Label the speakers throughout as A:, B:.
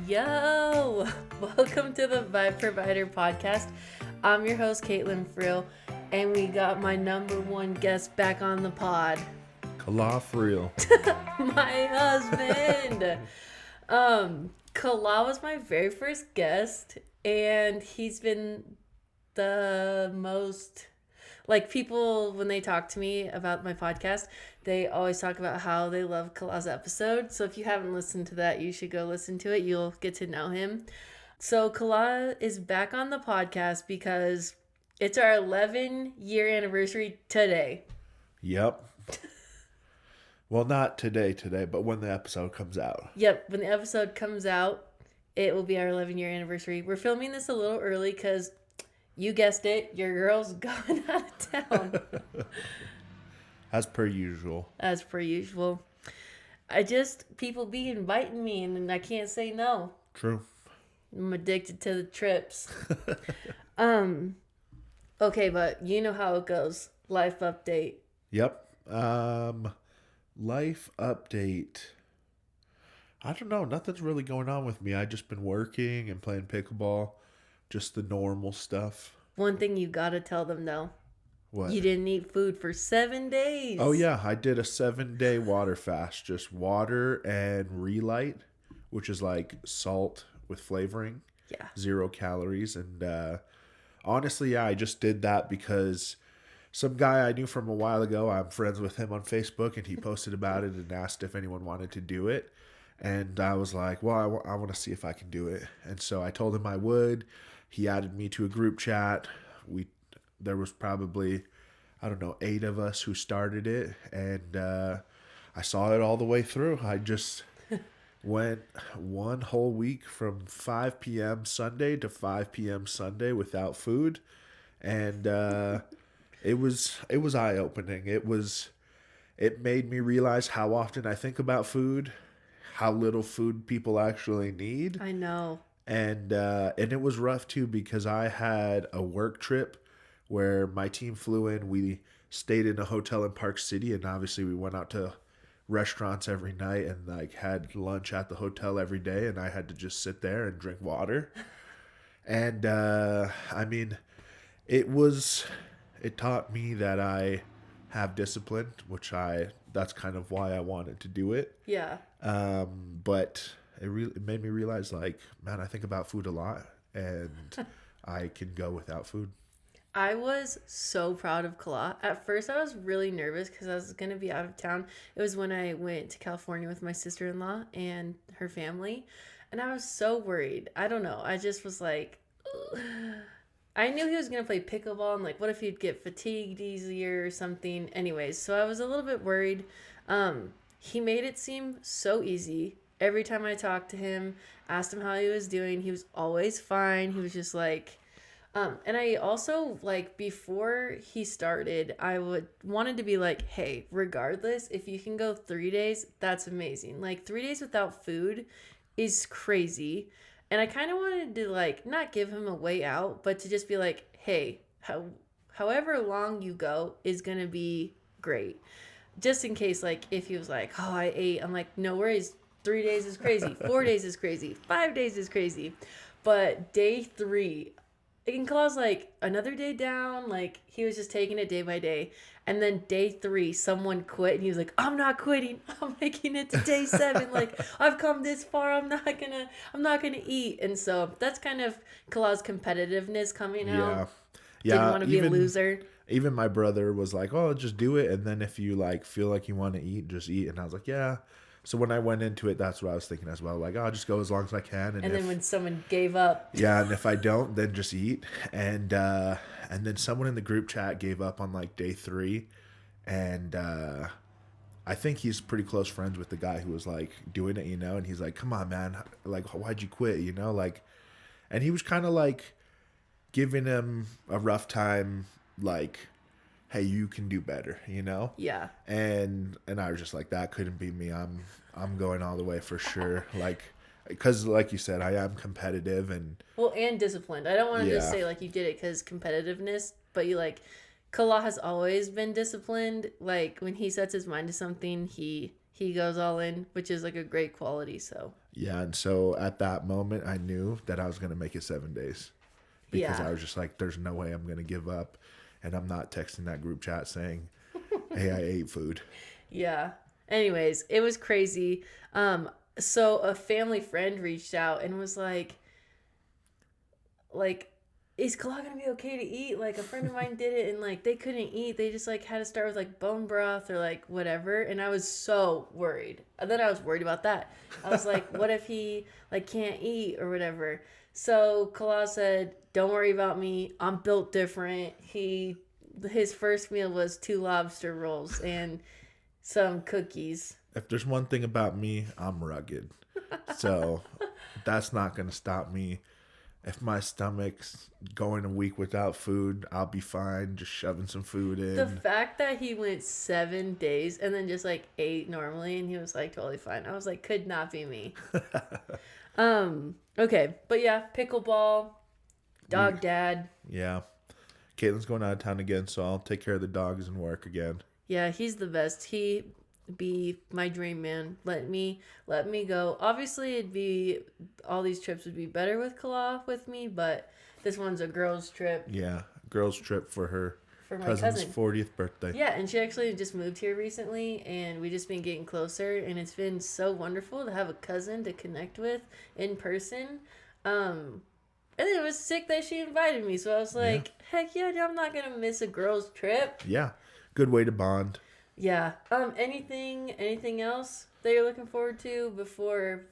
A: Yo! Welcome to the Vibe Provider podcast. I'm your host, Caitlin Friel, and we got my number one guest back on the pod.
B: Friel.
A: My husband! Kala was my very first guest, and he's been the most... Like, people, when they talk to me about my podcast, they always talk about how they love Kala's episode. So if you haven't listened to that, you should go listen to it. You'll get to know him. So Kala is back on the podcast because it's our 11-year anniversary today.
B: Yep. Well, not today, but when the episode comes out.
A: Yep, when the episode comes out, it will be our 11-year anniversary. We're filming this a little early because... You guessed it, your girl's going out of town.
B: As per usual.
A: People be inviting me and I can't say no.
B: True.
A: I'm addicted to the trips. Okay, but you know how it goes. Life update.
B: Yep. Life update. I don't know. Nothing's really going on with me. I just been working and playing pickleball. Just the normal stuff.
A: One thing you gotta tell them though.
B: What?
A: You didn't eat food for 7 days.
B: Oh yeah, I did a 7-day water fast. Just water and relight, which is like salt with flavoring.
A: Yeah.
B: 0 calories. And honestly, yeah, I just did that because some guy I knew from a while ago, I'm friends with him on Facebook, and he posted about it and asked if anyone wanted to do it. And I was like, well, I want to see if I can do it. And so I told him I would. He added me to a group chat. There was probably, 8 of us who started it. And I saw it all the way through. I just went one whole week from 5 p.m. Sunday to 5 p.m. Sunday without food. And it was eye-opening. It made me realize how often I think about food, how little food people actually need.
A: I know.
B: And it was rough too because I had a work trip where my team flew in. We stayed in a hotel in Park City, and obviously we went out to restaurants every night and like had lunch at the hotel every day, and I had to just sit there and drink water. And it taught me that I have discipline, that's kind of why I wanted to do it.
A: Yeah.
B: But it made me realize, like, man, I think about food a lot, and I can go without food.
A: I was so proud of Kala. At first, I was really nervous because I was going to be out of town. It was when I went to California with my sister-in-law and her family, and I was so worried. I don't know. I just was like... Ugh. I knew he was going to play pickleball, and like, what if he'd get fatigued easier or something? Anyways, so I was a little bit worried. He made it seem so easy. Every time I talked to him, asked him how he was doing, he was always fine. He was just like, and I also, like, before he started, wanted to be like, hey, regardless, if you can go 3 days, that's amazing. Like, 3 days without food is crazy. And I kind of wanted to, like, not give him a way out, but to just be like, hey, however long you go is going to be great. Just in case, like, if he was like, oh, I ate, I'm like, no worries. 3 days is crazy. 4 days is crazy. 5 days is crazy. But day 3, and Klaus, like, another day down, like, he was just taking it day by day. And then day 3, someone quit, and he was like, I'm not quitting. I'm making it to day 7. Like, I've come this far. I'm not gonna eat. And so that's kind of Klaus' competitiveness coming out.
B: Yeah.
A: Didn't want to be a loser.
B: Even my brother was like, oh, just do it. And then if you, like, feel like you want to eat, just eat. And I was like, yeah. So when I went into it, that's what I was thinking as well. Like, I'll just go as long as I can.
A: And then when someone gave up.
B: Yeah, and if I don't, then just eat. And then someone in the group chat gave up on, like, day 3. And I think he's pretty close friends with the guy who was, like, doing it, And he's like, come on, man. Like, why'd you quit, Like, and he was kind of, like, giving him a rough time, like... hey, you can do better,
A: Yeah.
B: And I was just like, that couldn't be me. I'm going all the way for sure. Like, because like you said, I am competitive and
A: disciplined. I don't want to just say like you did it because competitiveness, but you like, Kala has always been disciplined. Like when he sets his mind to something, he goes all in, which is like a great quality. So
B: Yeah, and so at that moment, I knew that I was going to make it 7 days because
A: Yeah.
B: I was just like, there's no way I'm going to give up. And I'm not texting that group chat saying, hey, I ate food.
A: Yeah. Anyways, it was crazy. So a family friend reached out and was like, is Kala gonna be okay to eat? Like a friend of mine did it and like they couldn't eat. They just like had to start with like bone broth or like whatever. And I was so worried. And then I was worried about that. I was like, what if he like can't eat or whatever? So Kala said, don't worry about me. I'm built different. His first meal was 2 lobster rolls and some cookies.
B: If there's one thing about me, I'm rugged. So that's not going to stop me. If my stomach's going a week without food, I'll be fine just shoving some food
A: The
B: in.
A: fact that he went 7 days and then just like ate normally and he was like totally fine. I was like, could not be me. Okay, but yeah, pickleball,
B: We,
A: dog dad.
B: yeah. Caitlin's going out of town again, so I'll take care of the dogs and work again.
A: Yeah, he's the best. He be my dream man. Let me go. Obviously, it'd be all these trips would be better with Kala with me, but this one's a girls trip
B: Yeah, girls' trip for her
A: for my
B: cousin's
A: cousin.
B: 40th birthday.
A: Yeah, and she actually just moved here recently, and we just been getting closer, and it's been so wonderful to have a cousin to connect with in person. And it was sick that she invited me, so I was
B: Yeah.
A: like, heck yeah, I'm not gonna miss a girls' trip.
B: Yeah, good way to bond.
A: Yeah. Anything else that you're looking forward to before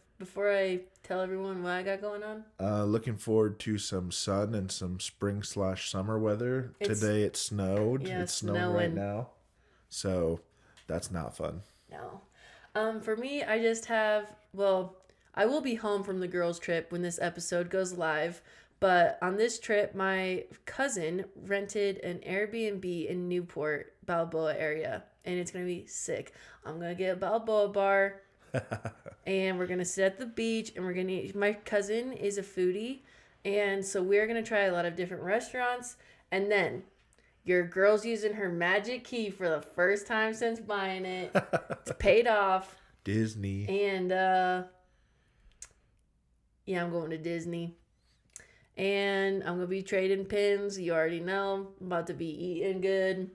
A: I tell everyone what I got going on?
B: Looking forward to some sun and some spring/summer weather.
A: It's
B: Today it snowed.
A: yeah,
B: It's snowing right
A: snowing.
B: now. So that's not fun.
A: No. For me, I just have, well, I will be home from the girls' trip when this episode goes live. But on this trip, my cousin rented an Airbnb in Newport, Balboa area. And it's going to be sick. I'm going to get a Balboa bar and we're going to sit at the beach and we're going to eat. My cousin is a foodie. And so we're going to try a lot of different restaurants. And then your girl's using her magic key for the first time since buying it. It's paid off.
B: Disney.
A: And yeah, I'm going to Disney. And I'm going to be trading pins. You already know. I'm about to be eating good.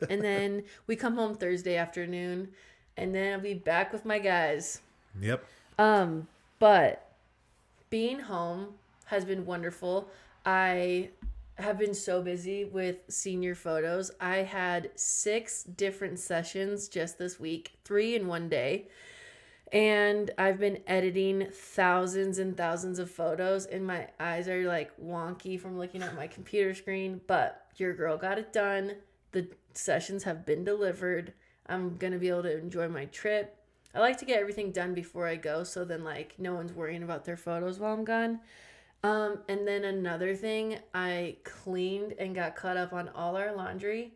A: And then we come home Thursday afternoon. And then I'll be back with my guys.
B: Yep.
A: But being home has been wonderful. I have been so busy with senior photos. I had 6 different sessions just this week, 3 in one day. And I've been editing thousands and thousands of photos, and my eyes are like wonky from looking at my computer screen. But your girl got it done. The sessions have been delivered. I'm going to be able to enjoy my trip. I like to get everything done before I go, so then like no one's worrying about their photos while I'm gone. And then another thing, I cleaned and got caught up on all our laundry.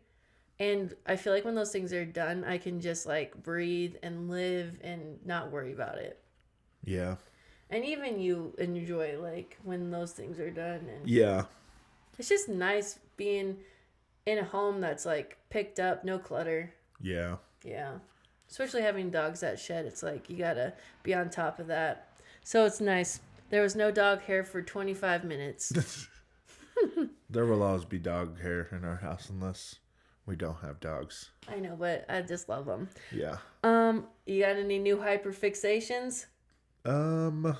A: And I feel like when those things are done, I can just like breathe and live and not worry about it.
B: Yeah.
A: And even you enjoy like when those things are done. And
B: Yeah.
A: it's just nice being in a home that's like picked up, no clutter.
B: Yeah.
A: Yeah. Especially having dogs that shed, it's like you gotta be on top of that. So it's nice. There was no dog hair for 25 minutes.
B: There will always be dog hair in our house unless we don't have dogs.
A: I know, but I just love them.
B: Yeah.
A: You got any new hyperfixations?
B: Um.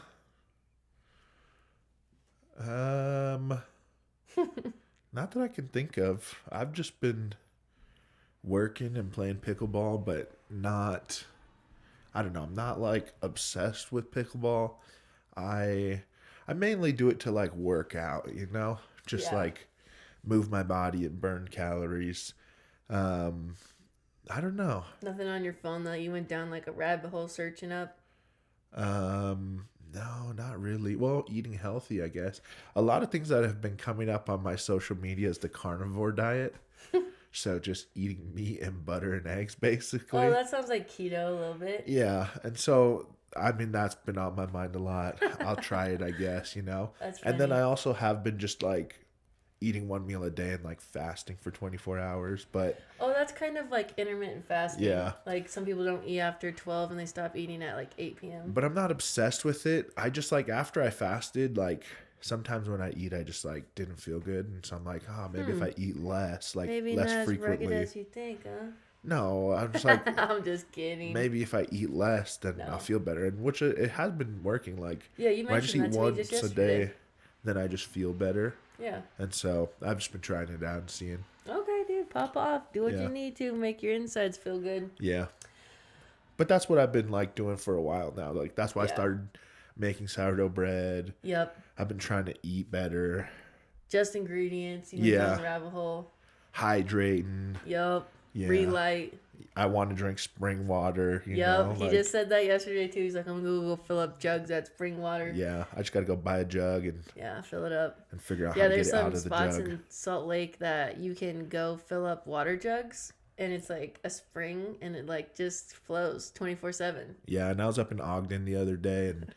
B: Not that I can think of. I've just been working and playing pickleball, but not. I don't know. I'm not like obsessed with pickleball. I mainly do it to like work out, you know, just
A: Yeah.
B: like move my body and burn calories. Um, I don't know.
A: Nothing on your phone that you went down like a rabbit hole searching up?
B: No, not really. Well, eating healthy, I guess. A lot of things that have been coming up on my social media is the carnivore diet. So just eating meat and butter and eggs, basically.
A: Oh, that sounds like keto a little bit.
B: Yeah, and so I mean that's been on my mind a lot. I'll try it, I guess, you know.
A: That's
B: And then
A: funny.
B: I also have been just like eating one meal a day and like fasting for 24 hours. But
A: Oh, that's kind of like intermittent fasting.
B: yeah,
A: Like some people don't eat after 12 and they stop eating at like 8 p.m.
B: but I'm not obsessed with it. I just like after I fasted, like sometimes when I eat, I just like didn't feel good, and so I'm like, oh, maybe if I eat less, like
A: Maybe not
B: less
A: as rugged
B: frequently.
A: as you think, huh?
B: No, I'm just like
A: I'm just kidding.
B: maybe if I eat less, then I'll
A: No.
B: feel better, and which it has been working. Like
A: Yeah, you
B: when I just
A: mentioned
B: eat
A: that to me just
B: once a
A: yesterday.
B: day, then I just feel better,
A: Yeah.
B: and so I've just been trying it out and seeing.
A: Okay, dude, pop off. Do what
B: Yeah.
A: you need to. Make your insides feel good.
B: Yeah. But that's what I've been like doing for a while now. Like that's why I
A: Yeah.
B: started making sourdough bread.
A: Yep.
B: I've been trying to eat better,
A: Just ingredients. You know,
B: Yeah.
A: down the rabbit hole.
B: hydrating.
A: Yup.
B: Yeah.
A: Relight.
B: I want to drink spring water, you
A: Yep.
B: know.
A: He
B: Like,
A: just said that yesterday too. He's like, I'm gonna go fill up jugs at spring water.
B: yeah, I just got to go buy a jug
A: Yeah, fill it up.
B: and figure out
A: Yeah,
B: how to
A: there's
B: get it out
A: some
B: of the
A: spots
B: jug.
A: in Salt Lake that you can go fill up water jugs, and it's like a spring, and it like just flows 24/7.
B: Yeah, and I was up in Ogden the other day, and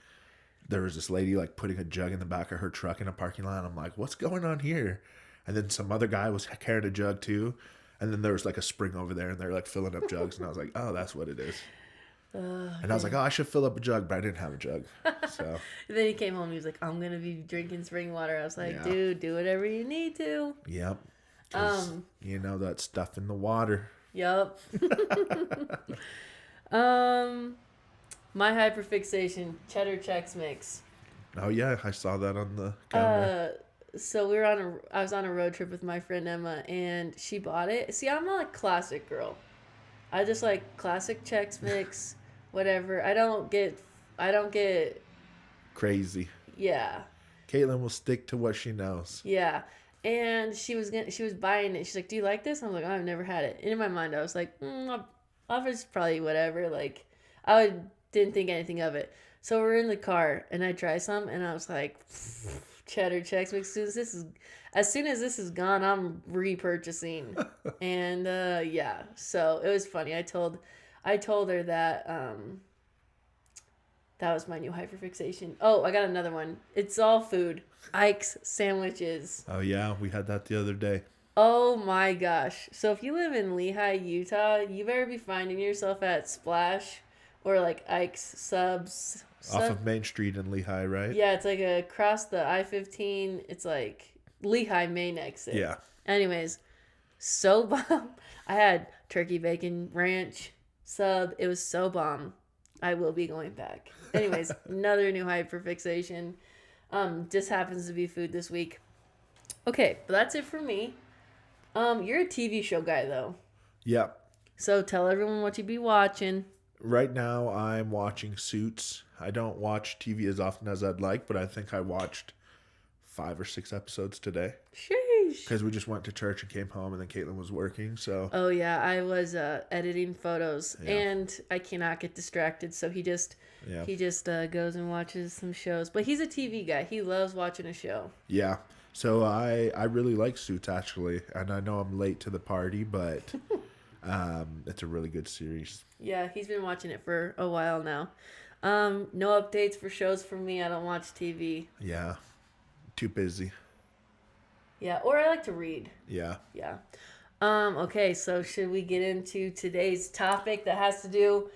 B: there was this lady like putting a jug in the back of her truck in a parking lot. I'm like, what's going on here? And then some other guy was carrying a jug too. And then there was like a spring over there, and they're like filling up jugs, and I was like, "Oh, that's what it is." And I was like, "Oh, I should fill up a jug," but I didn't have a jug. So
A: And then he came home. And he was like, "I'm gonna be drinking spring water." I was like,
B: Yeah.
A: "Dude, do whatever you need to."
B: yep, 'cause,
A: Um.
B: you know that stuff in the water.
A: Yup. My hyperfixation cheddar Chex Mix.
B: Oh yeah, I saw that on the counter.
A: So I was on a road trip with my friend Emma, and she bought it. See, I'm not a classic girl. I just like classic Chex Mix, whatever. I don't get,
B: Crazy.
A: yeah,
B: Caitlin will stick to what she knows.
A: yeah. And she was buying it. She's like, "Do you like this?" I'm like, "Oh, I've never had it." And in my mind, I was like, "It's probably whatever." Like, didn't think anything of it. So we're in the car, and I try some, and I was like, cheddar Chex Mix. As soon as this is gone, I'm repurchasing. And yeah, so it was funny. I told her that that was my new hyperfixation. Oh, I got another one. It's all food. Ike's sandwiches.
B: Oh yeah, we had that the other day.
A: Oh my gosh. So if you live in Lehigh, Utah, you better be finding yourself at Splash or like Ike's Subs.
B: Off of Main Street in Lehigh, right?
A: Yeah, it's like across the I-15. It's like Lehigh main exit.
B: Yeah.
A: Anyways, so bomb. I had turkey bacon ranch sub. It was so bomb. I will be going back. Anyways, another new hyperfixation. Just happens to be food this week. Okay, but that's it for me. You're a TV show guy though.
B: Yeah.
A: So tell everyone what you be watching.
B: Right now, I'm watching Suits. I don't watch TV as often as I'd like, but I think I watched 5 or 6 episodes today.
A: Sheesh.
B: Because we just went to church and came home, and then Caitlin was working. So
A: Oh yeah, I was editing photos,
B: Yeah.
A: and I cannot get distracted. So he just
B: yeah,
A: goes and watches some shows. But he's a TV guy. He loves watching a show.
B: yeah. So I really like Suits actually, and I know I'm late to the party, but it's a really good series.
A: Yeah, he's been watching it for a while now. No updates for shows from me. I don't watch TV.
B: Yeah, too busy.
A: Yeah, or I like to read.
B: Yeah,
A: Yeah. Okay, so should we get into today's topic that has to do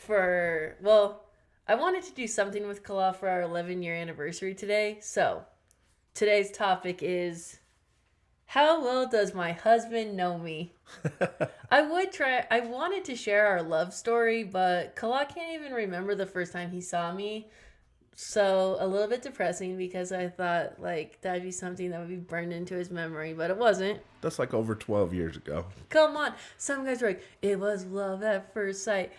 A: I wanted to do something with Kala for our 11-year anniversary today. So, today's topic is, how well does my husband know me? I wanted to share our love story, but Kala can't even remember the first time he saw me. So, a little bit depressing because I thought, like, that'd be something that would be burned into his memory, but it wasn't.
B: that's like over 12 years ago.
A: Come on. Some guys were like, it was love at first sight.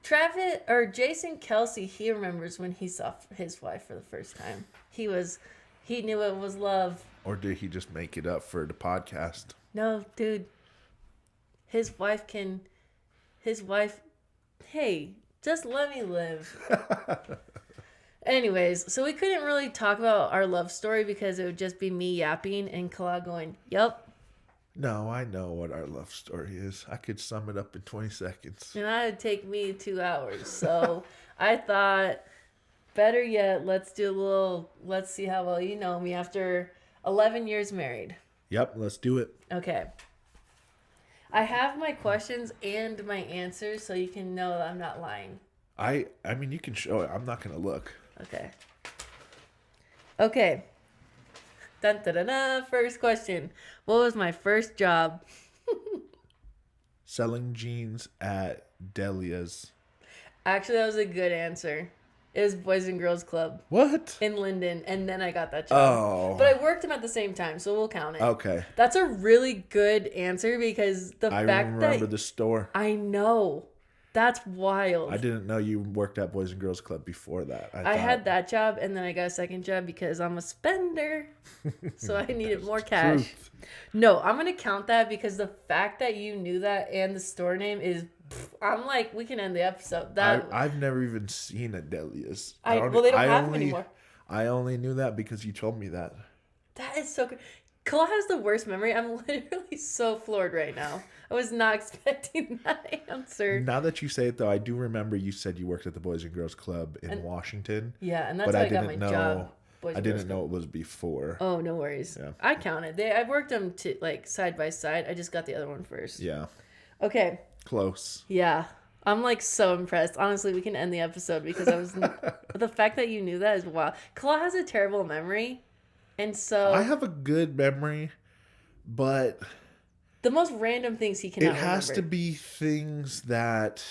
A: Jason Kelsey, he remembers when he saw his wife for the first time. He knew it was love.
B: Or did he just make it up for the podcast?
A: No, dude. His wife, hey, just let me live. Anyways, so we couldn't really talk about our love story because it would just be me yapping and Kala going, yup.
B: No, I know what our love story is. I could sum it up in 20 seconds.
A: And that'd take me 2 hours. So I thought, better yet, let's see how well you know me after 11 years married.
B: Yep, let's do it.
A: Okay. I have my questions and my answers so you can know that I'm not lying.
B: I mean, you can show it. I'm not going to look.
A: Okay. Okay. Dun, dun, dun, dun. First question. What was my first job?
B: Selling jeans at Delia's.
A: Actually, that was a good answer. It was Boys and Girls Club
B: What?
A: in Linden, and then I got that job.
B: Oh.
A: But I worked them at the same time, so we'll count it.
B: Okay.
A: That's a really good answer because the
B: I
A: fact
B: remember
A: that
B: the store.
A: I know. That's wild.
B: I didn't know you worked at Boys and Girls Club before that.
A: I had that job, and then I got a second job because I'm a spender. So I needed more cash.
B: Truth.
A: No, I'm going to count that because the fact that you knew that and the store name is... I'm like, we can end the episode.
B: I've never even seen a Delia's.
A: Well, they don't have them anymore.
B: I only knew that because you told me that.
A: That is so good. Cole has the worst memory. I'm literally so floored right now. I was not expecting that answer.
B: Now that you say it, though, I do remember you said you worked at the Boys and Girls Club in Washington.
A: Yeah, and that's how I got my job.
B: I didn't know it was before.
A: Oh, no worries.
B: Yeah.
A: I counted. I worked them like side by side. I just got the other one first.
B: Yeah.
A: Okay.
B: Close.
A: Yeah. I'm like so impressed. Honestly, we can end the episode because I was the fact that you knew that is wild. Claw has a terrible memory. And so
B: I have a good memory, but
A: the most random things he cannot
B: it has
A: remember.
B: to be things that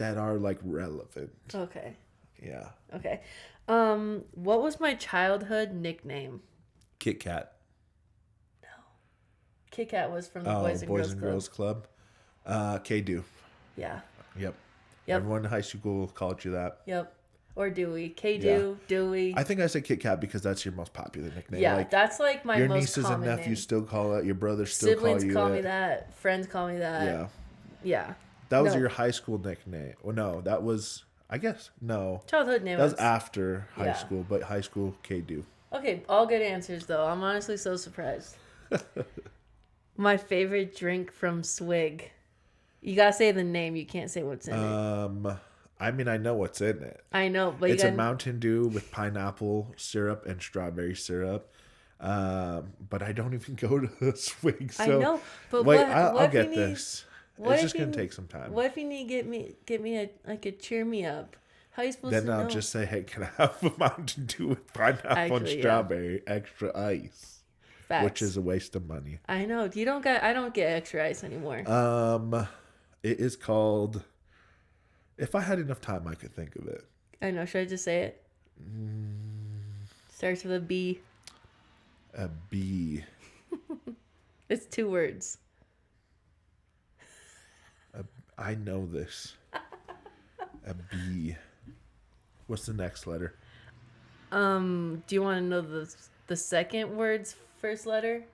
B: are like relevant.
A: Okay.
B: Yeah.
A: Okay. What was my childhood nickname?
B: Kit Kat.
A: No. Kit Kat was from the Boys and Girls Club.
B: K-Do.
A: Yeah.
B: Yep.
A: Yep.
B: Everyone in high school called you that.
A: Yep. Or Dewey. K-Do, Dewey.
B: I think I said Kit Kat because that's your most popular nickname.
A: Yeah,
B: like,
A: that's like my
B: your
A: most
B: nieces
A: common
B: and nephews
A: name.
B: still call it. Your brothers still
A: Siblings
B: call
A: me that. Friends call me that.
B: Yeah.
A: Yeah.
B: That was
A: No.
B: your high school nickname. Well, no, that was, I guess, no.
A: Childhood name
B: That was after high
A: Yeah.
B: school, but high school, K-Do.
A: Okay, all good answers though. I'm honestly so surprised. My favorite drink from Swig. You gotta say the name. You can't say what's in it.
B: I mean, I know what's in it.
A: I know, but
B: It's
A: you
B: a
A: gotta...
B: Mountain Dew with pineapple syrup and strawberry syrup. But I don't even go to Swig. So
A: I know, but
B: wait,
A: what
B: I'll
A: if
B: get
A: you need-
B: this.
A: what
B: It's
A: if
B: just gonna
A: you-
B: take some time.
A: What if you need to get me a cheer me up? How are you supposed
B: Then
A: to
B: I'll
A: know?
B: just say, hey, can I have a Mountain Dew with pineapple and
A: Actually, yeah.
B: strawberry, extra ice,
A: Facts.
B: which is a waste of money.
A: I know. I don't get extra ice anymore.
B: It is called. If I had enough time, I could think of it.
A: I know. Should I just say it? Starts with a B.
B: A bee.
A: It's 2 words.
B: I know this. A bee. What's the next letter?
A: Do you want to know the second word's first letter?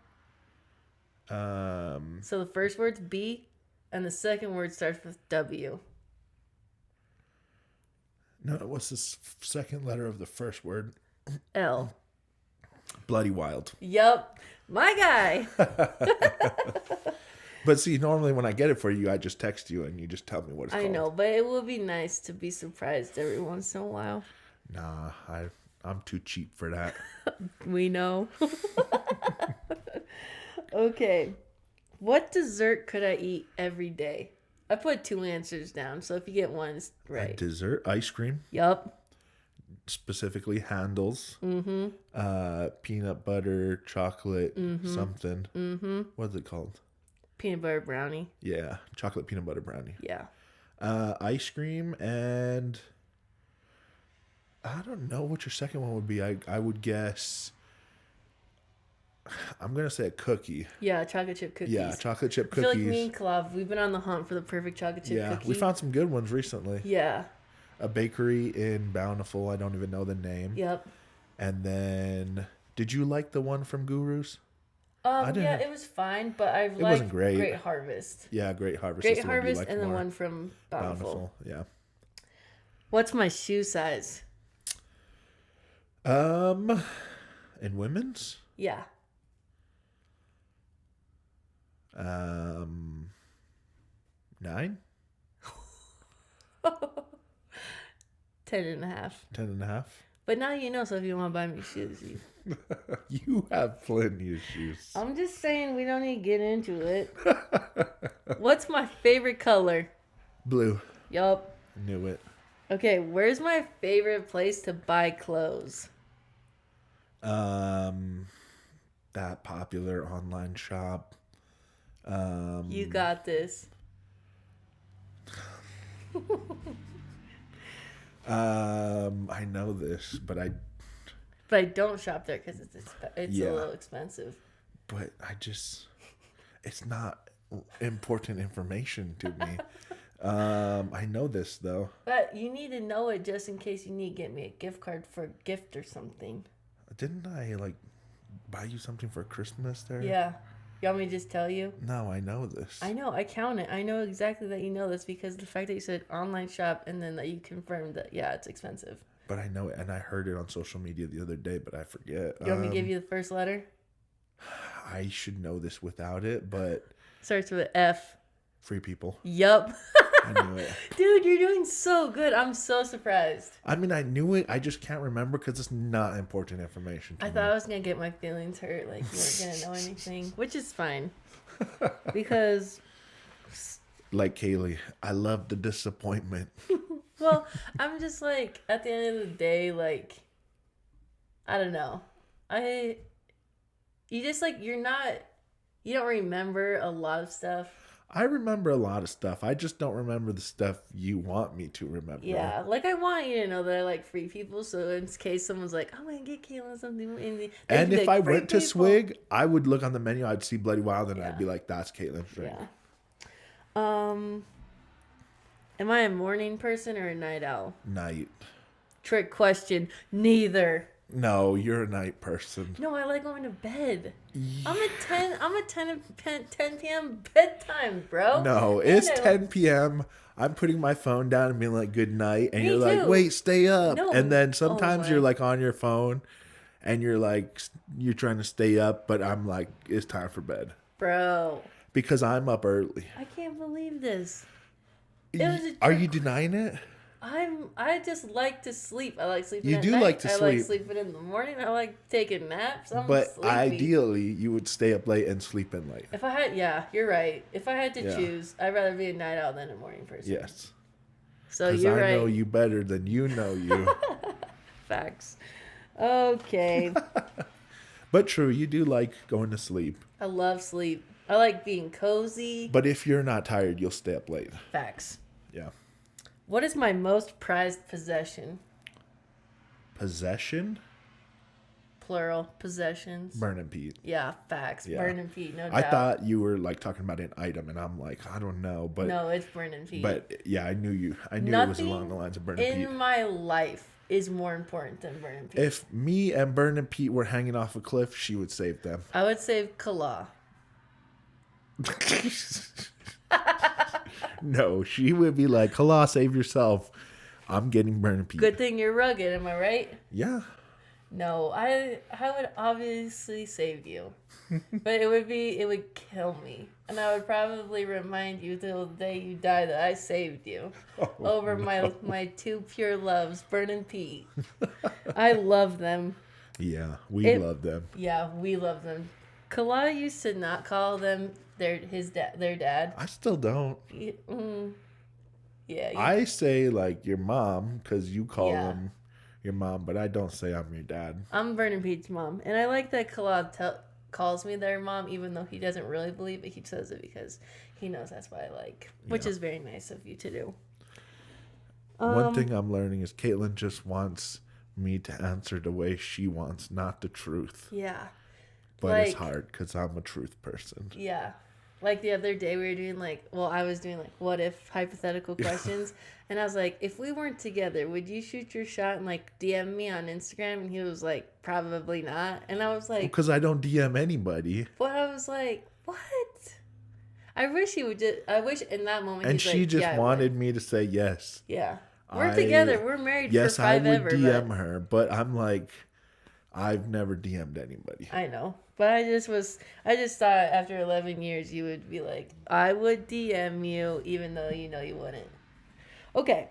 A: So the first word's B, and the second word starts with W.
B: No, what's the second letter of the first word?
A: L.
B: Bloody Wild.
A: Yup. My guy.
B: But see, normally when I get it for you, I just text you and you just tell me what it's called.
A: I know, but it would be nice to be surprised every once in a while.
B: Nah, I'm too cheap for that.
A: We know. Okay. What dessert could I eat every day? I put 2 answers down, so if you get one, it's right.
B: Dessert, ice cream,
A: Yup.
B: specifically Handles. Mm-hmm. Peanut butter, chocolate, something. Mm-hmm. What's it called?
A: Peanut butter brownie.
B: Yeah, chocolate peanut butter brownie.
A: Yeah.
B: Ice cream, and I don't know what your second one would be. I would guess. I'm gonna say a cookie.
A: Yeah, chocolate chip cookies.
B: Yeah, chocolate chip
A: I feel
B: cookies.
A: like me and Klav, we've been on the hunt for the perfect chocolate chip cookie.
B: We found some good ones recently.
A: Yeah.
B: A bakery in Bountiful. I don't even know the name.
A: Yep.
B: And then, did you like the one from Guru's?
A: Yeah, it was fine, but I liked
B: wasn't great.
A: Great Harvest.
B: Yeah, Great Harvest.
A: Great
B: is the one you
A: Harvest
B: liked
A: and the
B: more.
A: one from Bountiful.
B: Yeah.
A: What's my shoe size?
B: In women's,
A: Yeah.
B: 9,
A: 10 and a half.
B: 10 and a half.
A: But now you know, so if you want to buy me shoes,
B: You have plenty of shoes.
A: I'm just saying we don't need to get into it. What's my favorite color?
B: Blue.
A: Yup.
B: Knew it.
A: Okay, where's my favorite place to buy clothes?
B: That popular online shop.
A: You got this.
B: I know this, but I
A: don't shop there because it's a little expensive.
B: But it's not important information to me. I know this though.
A: But you need to know it just in case you need to get me a gift card for a gift or something.
B: Didn't I buy you something for Christmas there?
A: Yeah. You want me to just tell you?
B: No, I know this.
A: I know. I count it. I know exactly that you know this because the fact that you said online shop and then that you confirmed that, yeah, it's expensive.
B: But I know it, and I heard it on social media the other day, but I forget.
A: You want me to give you the first letter?
B: I should know this without it, but...
A: Starts with F.
B: Free people.
A: Yup.
B: I knew it.
A: Dude, you're doing so good. I'm so surprised.
B: I mean, I knew it. I just can't remember because it's not important information to me.
A: I thought I was going to get my feelings hurt. Like, you weren't going to know anything, which is fine. Because...
B: Like Kaylee, I love the disappointment.
A: Well, I'm just like, at the end of the day, like, I don't know. You just like, you don't remember a lot of stuff.
B: I remember a lot of stuff. I just don't remember the stuff you want me to remember.
A: Yeah, like I want you to know that I like free people. So in case someone's like, I'm going to get Caitlin something.
B: And if I went to Swig, I would look on the menu. I'd see Bloody Wild and I'd be like, that's Caitlin's drink.
A: Yeah. Am I a morning person or a night owl?
B: Night.
A: Trick question. Neither.
B: No, you're a night person.
A: No, I like going to bed. I'm a 10 p.m. bedtime, bro.
B: No, it's 10 p.m. I'm putting my phone down and being like, good night. And you're like, wait, stay up. No. And then sometimes you're like on your phone and you're like, you're trying to stay up. But I'm like, it's time for bed.
A: Bro.
B: Because I'm up early.
A: I can't believe this.
B: Are you denying it?
A: I just like to sleep. I like sleeping at night.
B: You do like to sleep.
A: I like sleeping in the morning. I like taking naps.
B: But ideally, you would stay up late and sleep in late.
A: If I had, yeah, you're right. If I had to choose, I'd rather be a night owl than a morning person.
B: Yes.
A: So you're right.
B: I know you better than you know you.
A: Facts. Okay.
B: But true, you do like going to sleep.
A: I love sleep. I like being cozy.
B: But if you're not tired, you'll stay up late.
A: Facts.
B: Yeah.
A: What is my most prized possession?
B: Possession?
A: Plural. Possessions.
B: Burning Pete.
A: Yeah, facts. Yeah. Burning Pete, no doubt.
B: I thought you were like talking about an item, and I'm like, I don't know, but
A: no, it's Burning Pete.
B: But yeah, I knew it was along the lines of Burning Pete.
A: In my life is more important than Burning Pete.
B: If me and Burning Pete were hanging off a cliff, she would save them.
A: I would save Kala.
B: No, she would be like, Kala, save yourself. I'm getting Burning Pete.
A: Good thing you're rugged, am I right?
B: Yeah.
A: No, I would obviously save you. But it would kill me. And I would probably remind you till the day you die that I saved you. Over my two pure loves, Burning Pete. I love them.
B: Yeah, we love them.
A: Yeah, we love them. Kala used to not call them their dad.
B: I still don't.
A: Yeah.
B: I say like your mom because you call them your mom, but I don't say I'm your dad.
A: I'm Burning Pete's mom, and I like that Kala calls me their mom, even though he doesn't really believe it. He says it because he knows that's what I like, which is very nice of you to do.
B: One thing I'm learning is Caitlin just wants me to answer the way she wants, not the truth.
A: Yeah.
B: But it's hard because I'm a truth person.
A: Yeah. Like the other day we were doing I was doing what if hypothetical questions. And I was like, if we weren't together, would you shoot your shot and DM me on Instagram? And he was like, probably not. And I was like,
B: because I don't DM anybody.
A: But I was like, what? I wish he would I wish in that moment.
B: And she just wanted me to say yes.
A: Yeah. We're together. We're married for 5
B: Yes, I would
A: ever,
B: DM her, but I'm like, I've never DM'd anybody.
A: I know. But I just thought after 11 years you would be like, I would DM you even though you know you wouldn't. Okay.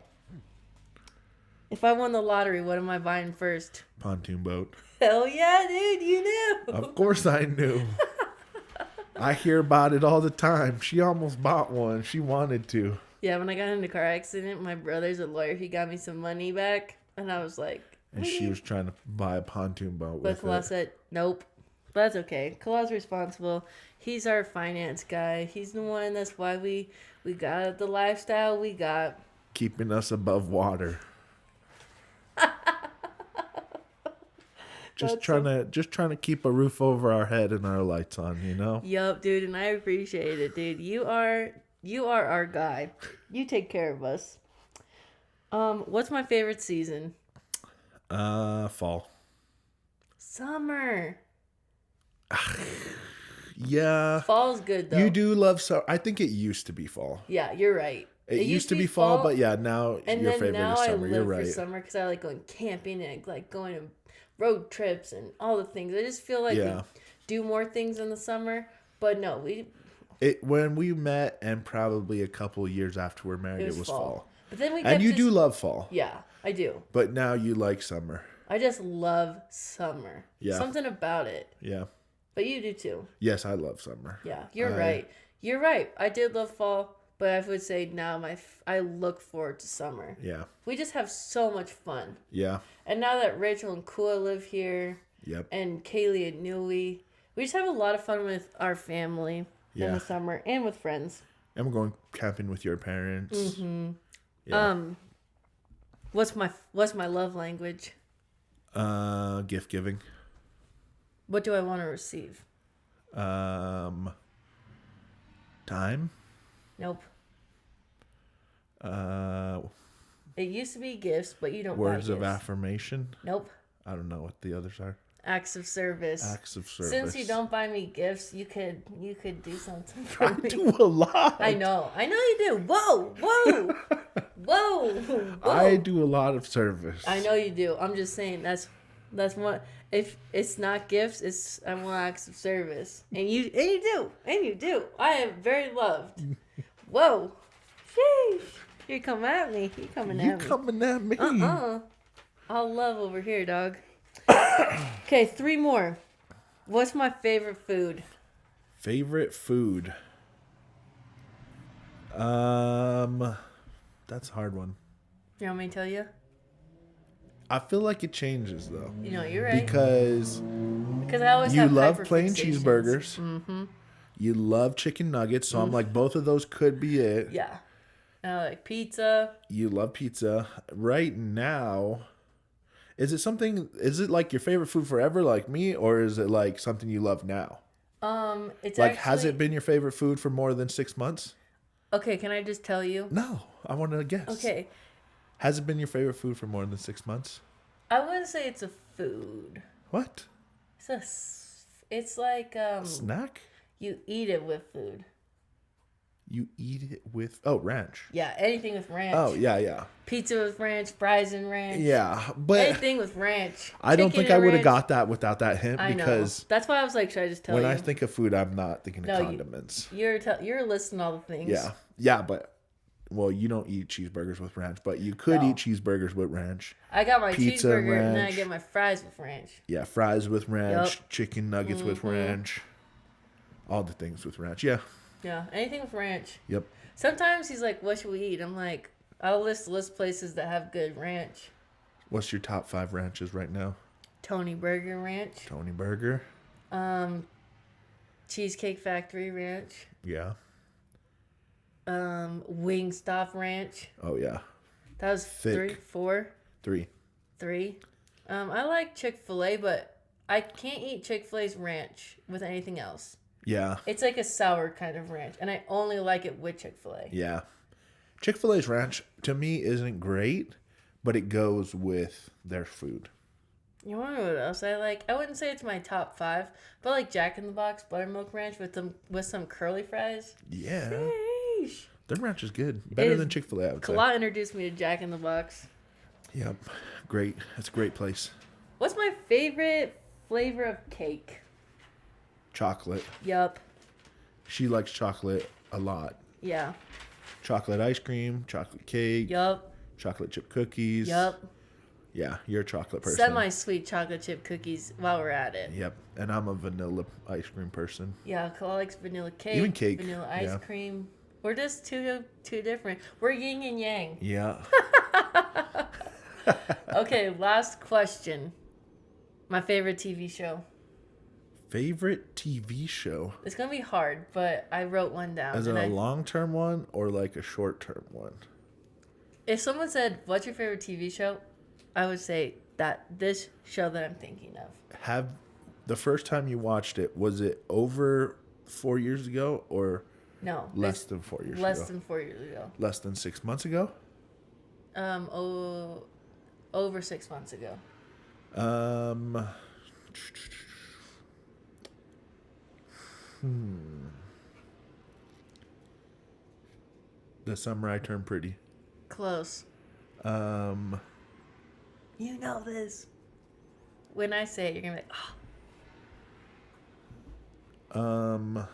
A: If I won the lottery, what am I buying first?
B: Pontoon boat.
A: Hell yeah, dude, you knew.
B: Of course I knew. I hear about it all the time. She almost bought one. She wanted to.
A: Yeah, when I got in a car accident, my brother's a lawyer. He got me some money back, and I was like...
B: And she was trying to buy a pontoon boat
A: But
B: with
A: Kala
B: it.
A: said, nope. But that's okay. Kala's responsible. He's our finance guy. He's the one. That's why we got the lifestyle we got.
B: Keeping us above water. Just trying to keep a roof over our head and our lights on, you know?
A: Yup, dude, and I appreciate it, dude. You are our guy. You take care of us. What's my favorite season?
B: Fall.
A: Summer.
B: Yeah.
A: Fall's good though.
B: You do love summer. I think it used to be fall.
A: Yeah, you're right.
B: It used to be fall, but yeah, now
A: and
B: your
A: then
B: favorite
A: now
B: is summer.
A: I live
B: You're
A: for
B: right.
A: summer because I like going camping and like going to road trips and all the things. I just feel like we do more things in the summer. But no,
B: when we met and probably a couple years after we're married, it was fall.
A: But then
B: and you do love fall.
A: Yeah, I do.
B: But now you like summer.
A: I just love summer.
B: Yeah.
A: Something about it.
B: Yeah.
A: But you do too.
B: Yes, I love summer.
A: Yeah, you're right. You're right. I did love fall, but I would say now I look forward to summer.
B: Yeah.
A: We just have so much fun.
B: Yeah.
A: And now that Rachel and Kua live here,
B: Yep.
A: and Kaylee and Nui, we just have a lot of fun with our family in the summer and with friends.
B: And we're going camping with your parents.
A: Mm-hmm.
B: Yeah.
A: What's my love language?
B: Gift giving.
A: What do I want to receive?
B: Time.
A: Nope.
B: Uh,
A: It used to be gifts, but you don't
B: words
A: buy
B: of
A: gifts.
B: affirmation.
A: Nope.
B: I don't know what the others are.
A: Acts of service.
B: Acts of service.
A: Since you don't buy me gifts, you could do something for
B: I
A: me.
B: do a lot.
A: I know you do. Whoa, whoa, whoa.
B: I do a lot of service.
A: I know you do. I'm just saying that's what. If it's not gifts, I want acts of service, and you do. I am very loved. Whoa, sheesh! You come at me. You coming at me.
B: Coming at me.
A: All love over here, dog. Okay, 3 more. What's my favorite food?
B: Favorite food. That's a hard one.
A: You want me to tell you?
B: I feel like it changes though.
A: You know, you're right.
B: Because
A: I always
B: you
A: have
B: love plain
A: hyperfixations.
B: cheeseburgers.
A: Mm-hmm.
B: You love chicken nuggets, so I'm like, both of those could be it.
A: Yeah. And I like pizza.
B: You love pizza. Right now, is it like your favorite food forever like me, or is it like something you love now?
A: It's
B: like,
A: actually...
B: has it been your favorite food for more than 6 months?
A: Okay, can I just tell you?
B: No, I want to guess.
A: Okay.
B: Has it been your favorite food for more than 6 months?
A: I wouldn't say it's a food.
B: What?
A: It's like
B: snack?
A: You eat it with food.
B: You eat it with ranch.
A: Yeah, anything with ranch.
B: Oh yeah.
A: Pizza with ranch, fries and ranch.
B: Yeah, but
A: anything with ranch.
B: I don't think I would have got that without that hint
A: I
B: because
A: know. That's why I was like, should I just tell you?
B: When I think of food, I'm not thinking of condiments.
A: You're listing all the things.
B: Yeah, but you don't eat cheeseburgers with ranch, but you could eat cheeseburgers with ranch.
A: I got my
B: Pizza,
A: cheeseburger
B: ranch.
A: and then I get my fries with ranch.
B: Yeah, fries with ranch, chicken nuggets with ranch, all the things with ranch. Yeah.
A: Yeah, anything with ranch.
B: Yep.
A: Sometimes he's like, what should we eat? I'm like, I'll list places that have good ranch.
B: What's your top 5 ranches right now?
A: Tony Burger Ranch.
B: Tony Burger.
A: Cheesecake Factory Ranch.
B: Yeah.
A: Wingstop Ranch.
B: Oh yeah.
A: That was
B: Thick.
A: 4.
B: 3.
A: I like Chick-fil-A, but I can't eat Chick-fil-A's ranch with anything else.
B: Yeah.
A: It's like a sour kind of ranch, and I only like it with Chick-fil-A.
B: Yeah. Chick-fil-A's ranch, to me, isn't great, but it goes with their food.
A: You want to know what else I like? I wouldn't say it's my top 5, but like Jack in the Box Buttermilk Ranch with some curly fries.
B: Yeah.
A: Sheesh.
B: Their ranch is good. Better than Chick-fil-A, I would say.
A: Kala introduced me to Jack in the Box.
B: Yep. Great. It's a great place.
A: What's my favorite flavor of cake?
B: Chocolate.
A: Yup.
B: She likes chocolate a lot.
A: Yeah.
B: Chocolate ice cream, chocolate cake.
A: Yup.
B: Chocolate chip cookies.
A: Yup.
B: Yeah, you're a chocolate person.
A: Semi-sweet chocolate chip cookies while we're at it.
B: Yep, and I'm a vanilla ice cream person.
A: Yeah, Kala likes vanilla cake,
B: Even cake.
A: vanilla ice
B: Yeah.
A: cream. We're just two different. We're yin and yang.
B: Yeah.
A: Okay, last question. My favorite TV show.
B: Favorite TV show?
A: It's gonna be hard, but I wrote one down.
B: Is it a long-term one or like a short-term one?
A: If someone said, "What's your favorite TV show?" I would say that this show that I'm thinking of.
B: Have the first time you watched it, was it over 4 years ago or
A: No,
B: less than 4 years
A: less
B: ago?
A: than 4 years ago.
B: Less than 6 months ago?
A: Over 6 months ago.
B: Um, The Summer I Turned Pretty.
A: Close.
B: Um,
A: You know this. When I say it, you're gonna be like, oh.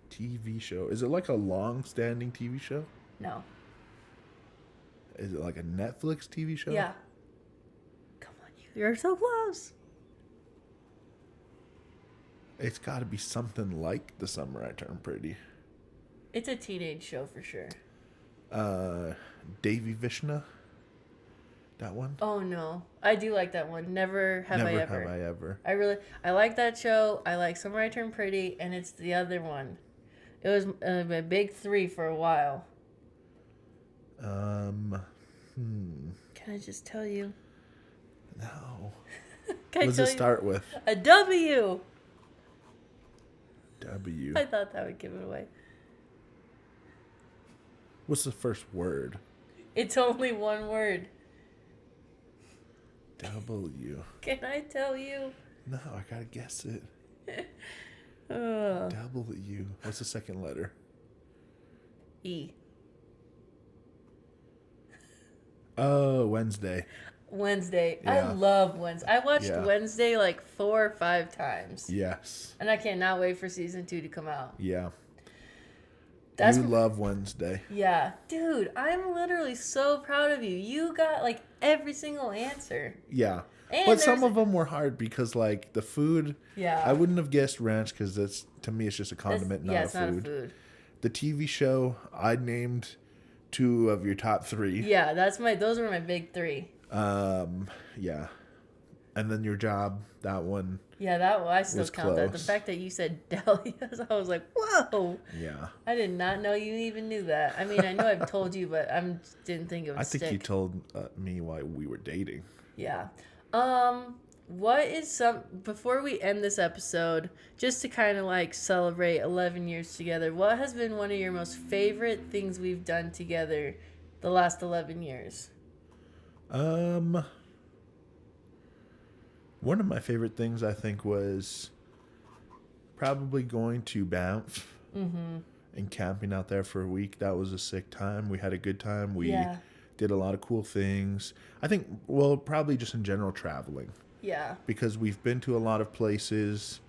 B: TV show. Is it like a long-standing TV show?
A: No.
B: Is it like a Netflix TV show?
A: Yeah. Come on, you're so close.
B: It's got to be something like The Summer I Turned Pretty.
A: It's a teenage show for sure.
B: Davy Vishna. That one?
A: Oh no, I do like that one. Never have I ever.
B: Have I ever.
A: I like that show. I like Summer I Turned Pretty, and it's the other one. It was my big three for a while.
B: Can
A: Can I just tell you?
B: No.
A: Can I
B: What does
A: tell
B: it
A: you?
B: start with?
A: A W.
B: W.
A: I thought that would give it away.
B: What's the first word?
A: It's only one word.
B: W.
A: Can I tell you?
B: No, I gotta guess it.
A: Ugh.
B: W. What's the second letter?
A: E.
B: Oh, Wednesday.
A: Wednesday.
B: Yeah.
A: I love Wednesday. I watched
B: Yeah.
A: Wednesday like 4 or 5 times.
B: Yes.
A: And I cannot wait for season 2 to come out.
B: Yeah.
A: That's
B: You love Wednesday.
A: Yeah. Dude, I'm literally so proud of you. You got like every single answer.
B: Yeah.
A: And
B: But some
A: there's-
B: of them were hard because, like, the food.
A: Yeah.
B: I wouldn't have guessed ranch because that's, to me, it's just a
A: That's-
B: condiment, not
A: yeah,
B: a
A: it's
B: food.
A: not a food.
B: The TV show, I named 2 of your top 3.
A: Yeah, those were my big 3.
B: Yeah. And then your job, that one.
A: Yeah, that one, I still
B: Was
A: count that. The
B: close.
A: fact that you said dahlias, I was like, whoa.
B: Yeah.
A: I did not know you even knew that. I mean, I know I've told you, but I didn't think it would
B: I think
A: stick.
B: you told me why we were dating.
A: Yeah. What is before we end this episode, just to kind of like celebrate 11 years together, what has been one of your most favorite things we've done together the last 11 years?
B: One of my favorite things, I think, was probably going to Banff and camping out there for a week. That was a sick time. We had a good time. We
A: Yeah.
B: did a lot of cool things. I think, well, probably just in general traveling.
A: Yeah.
B: Because we've been to a lot of places.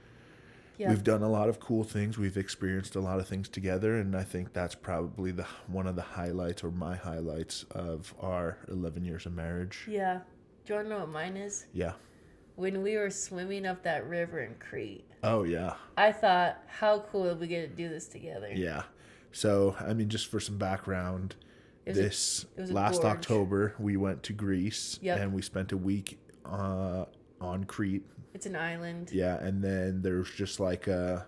A: Yeah.
B: We've done a lot of cool things. We've experienced a lot of things together. And I think that's probably one of the highlights or my highlights of our 11 years of marriage.
A: Yeah. Do you want to know what mine is?
B: Yeah.
A: When we were swimming up that river in Crete,
B: Oh, yeah.
A: I thought, how cool if we get to do this together.
B: Yeah. So, I mean, just for some background,
A: It was a
B: last
A: gorge.
B: October, we went to Greece
A: Yep.
B: and we spent a week on Crete.
A: It's an island.
B: Yeah. And then there's just like a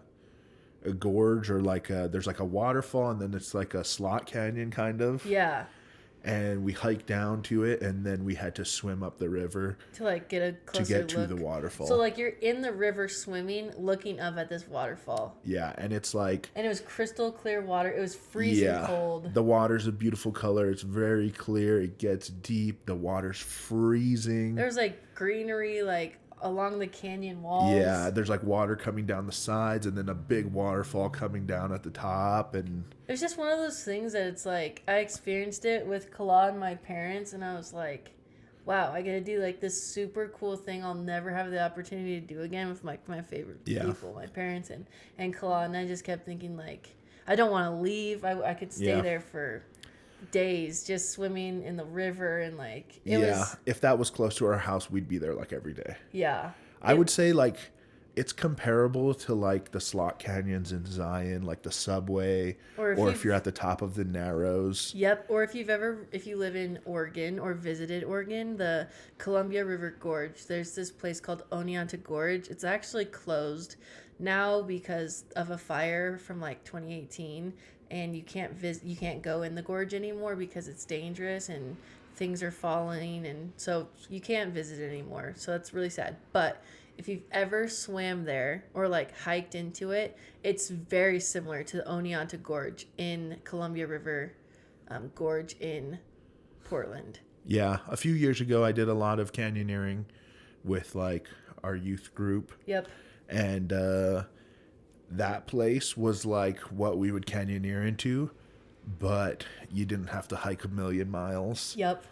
B: gorge or there's like a waterfall and then it's like a slot canyon kind of.
A: Yeah.
B: And we hiked down to it and then we had to swim up the river
A: To like get a
B: to
A: closer
B: get to
A: look.
B: the waterfall.
A: So like you're in the river swimming, looking up at this waterfall.
B: Yeah. And it's like,
A: And it was crystal clear water. It was freezing cold.
B: The water's a beautiful color. It's very clear. It gets deep. The water's freezing.
A: There was like greenery like along the canyon walls.
B: Yeah, there's like water coming down the sides and then a big waterfall coming down at the top. And
A: It was just one of those things that it's like I experienced it with Kala and my parents and I was like, wow, I get to do like this super cool thing I'll never have the opportunity to do again with my favorite people, my parents and Kala. And I just kept thinking like, I don't want to leave. I could stay there for days just swimming in the river, and like it
B: Yeah,
A: was,
B: if that was close to our house, we'd be there like every day.
A: yeah.
B: I would say like it's comparable to like the slot canyons in Zion, like the subway,
A: Or if
B: or if
A: you've
B: you're at the top of the Narrows.
A: Yep, or if you live in Oregon or visited Oregon, the Columbia River Gorge, there's this place called Oneonta Gorge. It's actually closed now because of a fire from like 2018, and you can't go in the gorge anymore because it's dangerous and things are falling, and so you can't visit anymore. So that's really sad. But if you've ever swam there or like hiked into it, it's very similar to the Oneonta Gorge in Columbia River Gorge in Portland.
B: Yeah, a few years ago, I did a lot of canyoneering with like our youth group,
A: Yep.
B: and that place was like what we would canyoneer into, but you didn't have to hike a million miles,
A: Yep.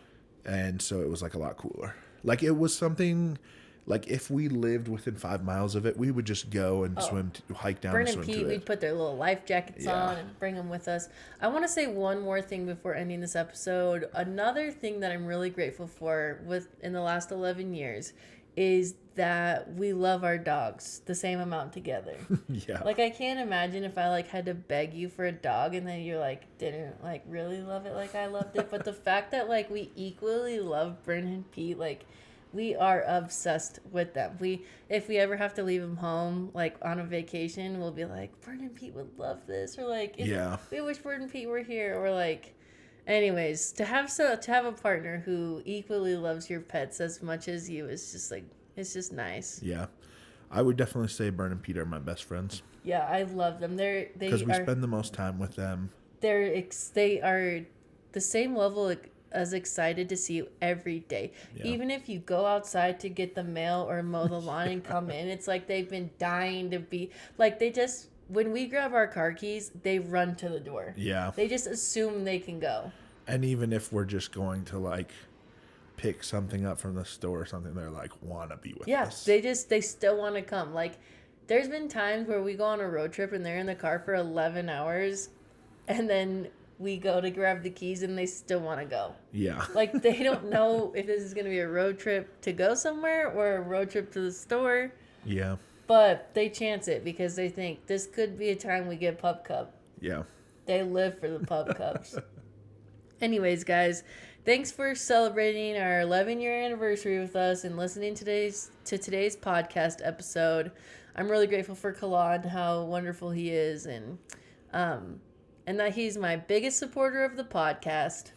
B: and so it was like a lot cooler. Like it was something. Like if we lived within 5 miles of it, we would just go and hike down
A: Bern
B: and
A: and
B: swim
A: Pete,
B: to
A: we'd
B: it.
A: put their little life jackets
B: Yeah.
A: on and bring them with us. I want to say one more thing before ending this episode. Another thing that I'm really grateful for in the last 11 years is that we love our dogs the same amount together.
B: Yeah.
A: Like I can't imagine if I like had to beg you for a dog and then you like didn't like really love it like I loved it. But the fact that like we equally love Bern and Pete, like we are obsessed with them. If we ever have to leave them home, like on a vacation, we'll be like, Bern and Pete would love this, or like,
B: Yeah.
A: we wish Bern and Pete were here, or like, anyways, to have a partner who equally loves your pets as much as you is just like, it's just nice.
B: Yeah. I would definitely say Bern and Pete are my best friends
A: Yeah, I love them.
B: because we spend the most time with them.
A: They are the same level as excited to see you every day.
B: Yeah.
A: Even if you go outside to get the mail or mow the lawn and come in, it's like they've been dying to be like when we grab our car keys, they run to the door.
B: Yeah.
A: They just assume they can go.
B: And even if we're just going to like pick something up from the store or something, they're like wanna be with us.
A: They still want to come. Like there's been times where we go on a road trip and they're in the car for 11 hours and then we go to grab the keys and they still want to go.
B: Yeah.
A: Like they don't know if this is going to be a road trip to go somewhere or a road trip to the store,
B: Yeah.
A: but they chance it because they think this could be a time we get Pup Cup.
B: Yeah.
A: They live for the Pup Cups. Anyways, guys, thanks for celebrating our 11-year anniversary with us and listening to today's podcast episode. I'm really grateful for Kala and how wonderful he is, and that he's my biggest supporter of the podcast.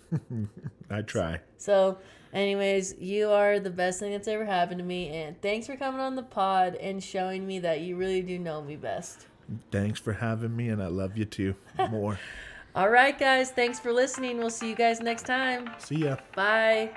B: I try.
A: So, anyways, you are the best thing that's ever happened to me, and thanks for coming on the pod and showing me that you really do know me best.
B: Thanks for having me, and I love you too. More.
A: All right, guys, thanks for listening. We'll see you guys next time.
B: See ya.
A: Bye.